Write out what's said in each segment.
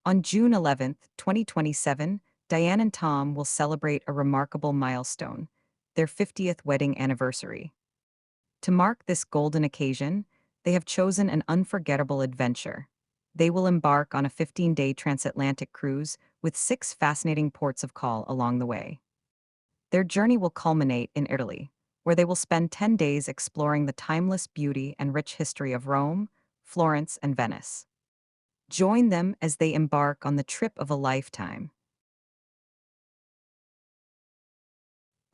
On June 11th, 2027, Diane and Tom will celebrate a remarkable milestone, their 50th wedding anniversary. To mark this golden occasion, they have chosen an unforgettable adventure. They will embark on a 15-day transatlantic cruise with 6 fascinating ports of call along the way. Their journey will culminate in Italy, where they will spend 10 days exploring the timeless beauty and rich history of Rome, Florence, and Venice. Join them as they embark on the trip of a lifetime.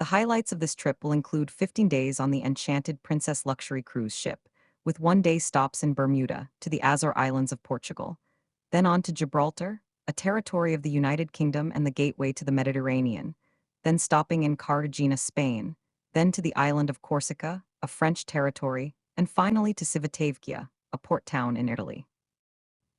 The highlights of this trip will include 15 days on the Enchanted Princess luxury cruise ship, with 1 day stops in Bermuda to the Azore Islands of Portugal, then on to Gibraltar, a territory of the United Kingdom and the gateway to the Mediterranean, then stopping in Cartagena, Spain, then to the island of Corsica, a French territory, and finally to Civitavecchia, a port town in Italy.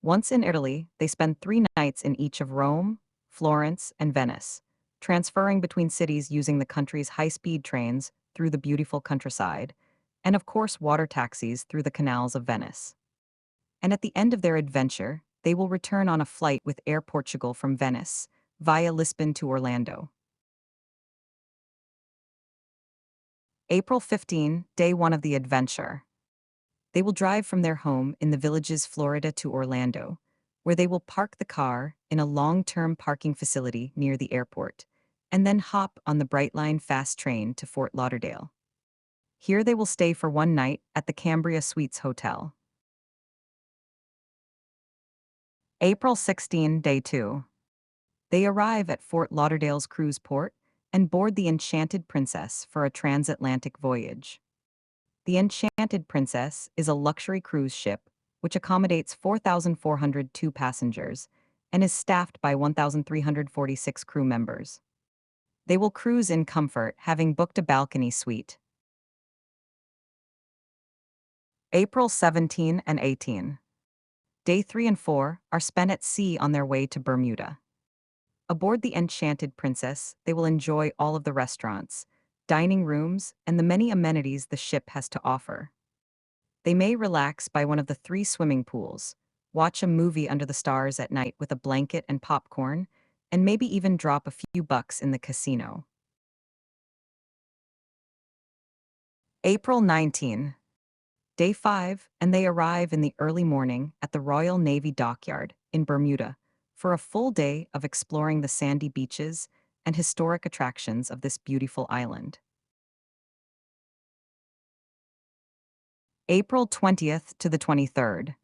Once in Italy, they spend 3 nights in each of Rome, Florence, and Venice, transferring between cities using the country's high-speed trains through the beautiful countryside, and of course water taxis through the canals of Venice. And at the end of their adventure, they will return on a flight with Air Portugal from Venice, via Lisbon to Orlando. April 15, Day 1 of the adventure. They will drive from their home in the villages Florida to Orlando, where they will park the car in a long-term parking facility near the airport, and then hop on the Brightline fast train to Fort Lauderdale. Here they will stay for 1 night at the Cambria Suites Hotel. April 16, Day 2. They arrive at Fort Lauderdale's cruise port and board the Enchanted Princess for a transatlantic voyage. The Enchanted Princess is a luxury cruise ship which accommodates 4,402 passengers and is staffed by 1,346 crew members. They will cruise in comfort, having booked a balcony suite. April 17 and 18. Day 3 and 4 are spent at sea on their way to Bermuda. Aboard the Enchanted Princess, they will enjoy all of the restaurants, dining rooms, and the many amenities the ship has to offer. They may relax by one of the 3 swimming pools, watch a movie under the stars at night with a blanket and popcorn, and maybe even drop a few bucks in the casino. April 19. Day 5, and they arrive in the early morning at the Royal Navy Dockyard in Bermuda for a full day of exploring the sandy beaches and historic attractions of this beautiful island. April 20th to the 23rd.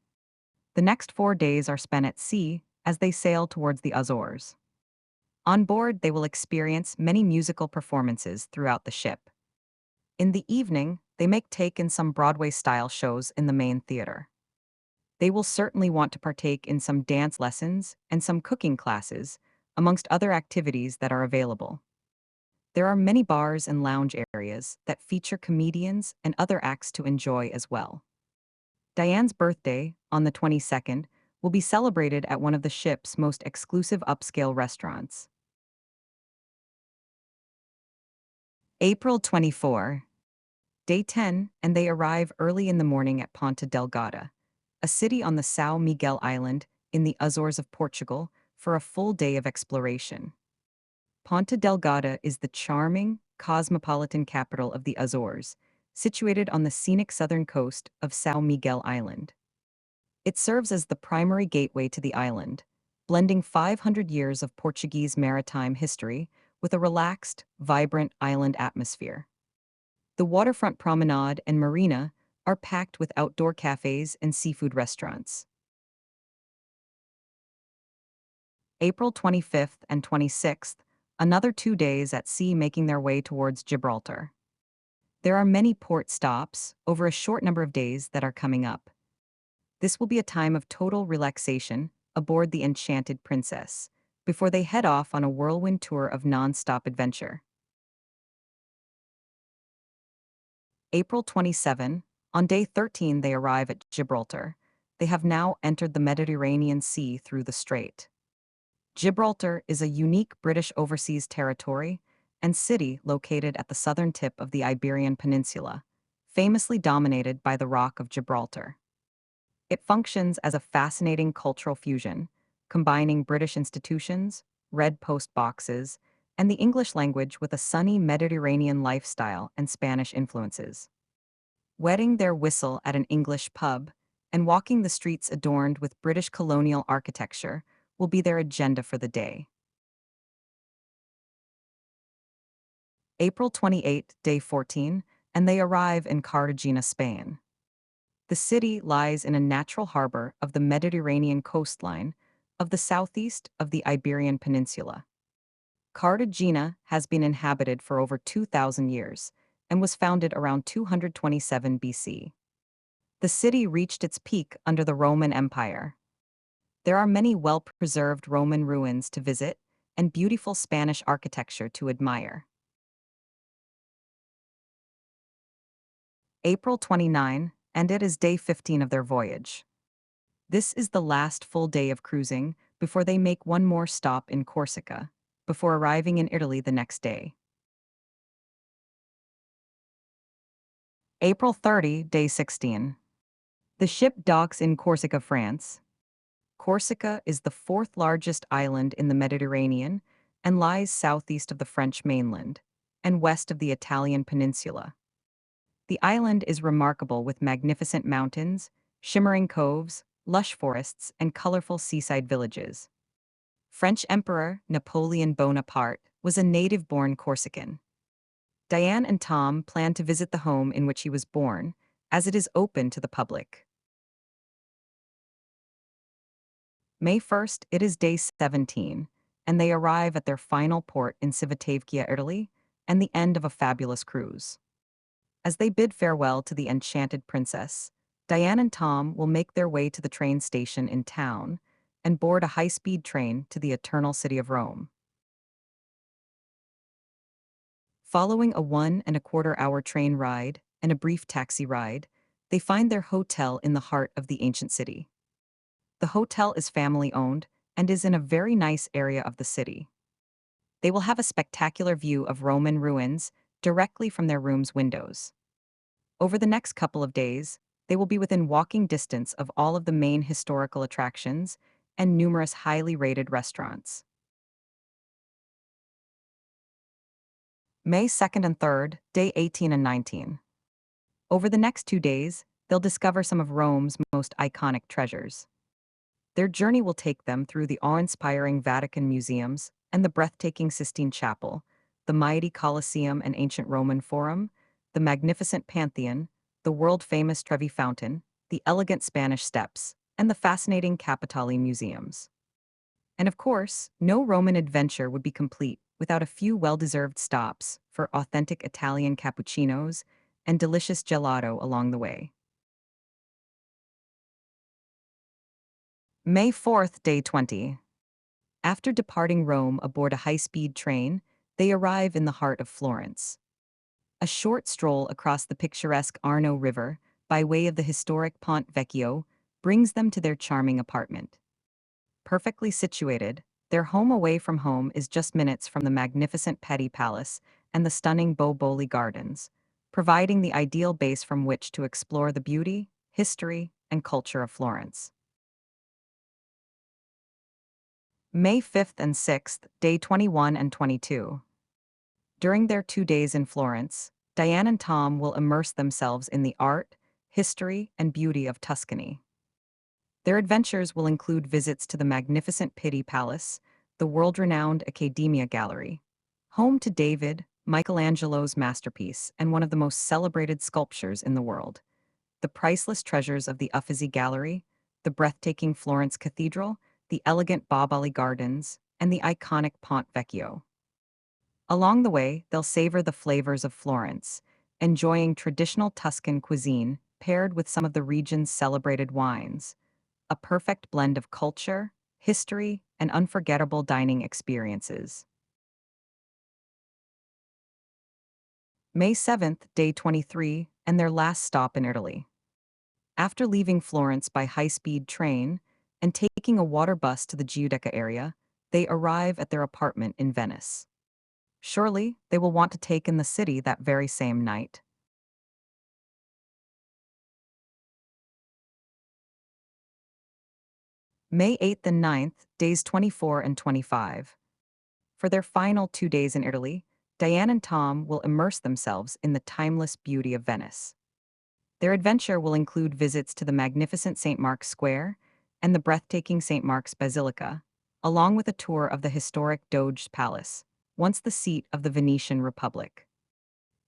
The next 4 days are spent at sea as they sail towards the Azores. On board, they will experience many musical performances throughout the ship. In the evening, they may take in some Broadway-style shows in the main theater. They will certainly want to partake in some dance lessons and some cooking classes, amongst other activities that are available. There are many bars and lounge areas that feature comedians and other acts to enjoy as well. Diane's birthday, on the 22nd, will be celebrated at one of the ship's most exclusive upscale restaurants. April 24. Day 10, and they arrive early in the morning at Ponta Delgada, a city on the São Miguel Island in the Azores of Portugal, for a full day of exploration. Ponta Delgada is the charming, cosmopolitan capital of the Azores, situated on the scenic southern coast of São Miguel Island. It serves as the primary gateway to the island, blending 500 years of Portuguese maritime history with a relaxed, vibrant island atmosphere. The waterfront promenade and marina are packed with outdoor cafes and seafood restaurants. April 25th and 26th, another 2 days at sea making their way towards Gibraltar. There are many port stops over a short number of days that are coming up. This will be a time of total relaxation aboard the Enchanted Princess, before they head off on a whirlwind tour of non-stop adventure. April 27, on day 13 they arrive at Gibraltar. They have now entered the Mediterranean Sea through the strait. Gibraltar is a unique British overseas territory and city located at the southern tip of the Iberian Peninsula, famously dominated by the Rock of Gibraltar. It functions as a fascinating cultural fusion, combining British institutions, red post boxes, and the English language with a sunny Mediterranean lifestyle and Spanish influences. Wetting their whistle at an English pub and walking the streets adorned with British colonial architecture will be their agenda for the day. April 28, day 14, and they arrive in Cartagena, Spain. The city lies in a natural harbor of the Mediterranean coastline of the southeast of the Iberian Peninsula. Cartagena has been inhabited for over 2,000 years and was founded around 227 BC. The city reached its peak under the Roman Empire. There are many well-preserved Roman ruins to visit and beautiful Spanish architecture to admire. April 29, and it is day 15 of their voyage. This is the last full day of cruising before they make one more stop in Corsica, before arriving in Italy the next day. April 30, day 16. The ship docks in Corsica, France. Corsica is the fourth largest island in the Mediterranean and lies southeast of the French mainland and west of the Italian peninsula. The island is remarkable with magnificent mountains, shimmering coves, lush forests, and colorful seaside villages. French Emperor Napoleon Bonaparte was a native-born Corsican. Diane and Tom plan to visit the home in which he was born, as it is open to the public. May 1st, it is day 17, and they arrive at their final port in Civitavecchia, Italy, and the end of a fabulous cruise. As they bid farewell to the enchanted princess, Diane and Tom will make their way to the train station in town and board a high-speed train to the Eternal City of Rome. Following a 1.25-hour train ride and a brief taxi ride, they find their hotel in the heart of the ancient city. The hotel is family-owned and is in a very nice area of the city. They will have a spectacular view of Roman ruins directly from their room's windows. Over the next couple of days, they will be within walking distance of all of the main historical attractions and numerous highly rated restaurants. May 2nd and 3rd, day 18 and 19. Over the next 2 days, they'll discover some of Rome's most iconic treasures. Their journey will take them through the awe-inspiring Vatican museums and the breathtaking Sistine Chapel, the mighty Colosseum and ancient Roman Forum, the magnificent Pantheon, the world-famous Trevi Fountain, the elegant Spanish Steps, and the fascinating Capitoli museums. And of course, no Roman adventure would be complete without a few well-deserved stops for authentic Italian cappuccinos and delicious gelato along the way. May 4th, day 20. After departing Rome aboard a high-speed train, they arrive in the heart of Florence. A short stroll across the picturesque Arno River by way of the historic Ponte Vecchio brings them to their charming apartment. Perfectly situated, their home away from home is just minutes from the magnificent Petty Palace and the stunning Boboli Gardens, providing the ideal base from which to explore the beauty, history, and culture of Florence. May 5th and 6th, day 21 and 22. During their 2 days in Florence, Diane and Tom will immerse themselves in the art, history, and beauty of Tuscany. Their adventures will include visits to the magnificent Pitti Palace, the world-renowned Accademia Gallery, home to David, Michelangelo's masterpiece and one of the most celebrated sculptures in the world, the priceless treasures of the Uffizi Gallery, the breathtaking Florence Cathedral, the elegant Boboli Gardens, and the iconic Ponte Vecchio. Along the way, they'll savor the flavors of Florence, enjoying traditional Tuscan cuisine paired with some of the region's celebrated wines, a perfect blend of culture, history, and unforgettable dining experiences. May 7th, day 23, and their last stop in Italy. After leaving Florence by high-speed train and taking a water bus to the Giudecca area, they arrive at their apartment in Venice. Surely, they will want to take in the city that very same night. May 8th and 9th, days 24 and 25. For their final 2 days in Italy, Diane and Tom will immerse themselves in the timeless beauty of Venice. Their adventure will include visits to the magnificent St. Mark's Square and the breathtaking St. Mark's Basilica, along with a tour of the historic Doge's Palace, once the seat of the Venetian Republic.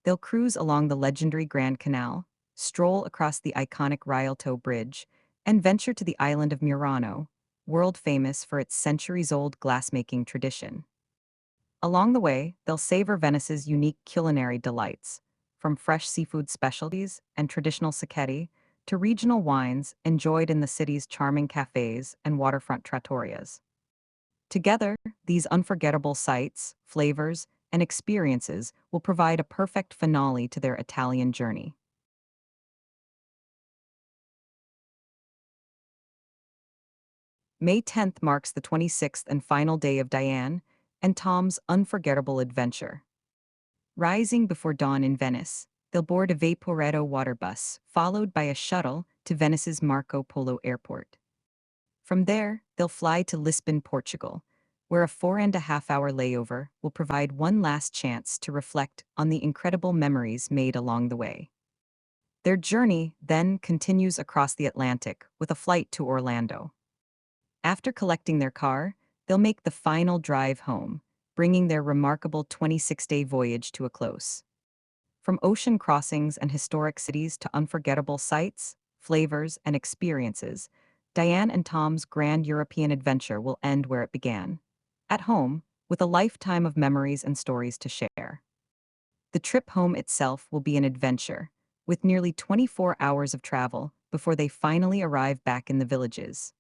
They'll cruise along the legendary Grand Canal, stroll across the iconic Rialto Bridge, and venture to the island of Murano, world famous for its centuries-old glassmaking tradition. Along the way, they'll savor Venice's unique culinary delights, from fresh seafood specialties and traditional sacchetti to regional wines enjoyed in the city's charming cafes and waterfront trattorias. Together, these unforgettable sights, flavors, and experiences will provide a perfect finale to their Italian journey. May 10th marks the 26th and final day of Diane and Tom's unforgettable adventure. Rising before dawn in Venice, they'll board a Vaporetto water bus, followed by a shuttle to Venice's Marco Polo Airport. From there, they'll fly to Lisbon, Portugal, where a 4.5 hour layover will provide one last chance to reflect on the incredible memories made along the way. Their journey then continues across the Atlantic with a flight to Orlando. After collecting their car, they'll make the final drive home, bringing their remarkable 26-day voyage to a close. From ocean crossings and historic cities to unforgettable sights, flavors, and experiences, Diane and Tom's grand European adventure will end where it began, at home, with a lifetime of memories and stories to share. The trip home itself will be an adventure, with nearly 24 hours of travel before they finally arrive back in the villages.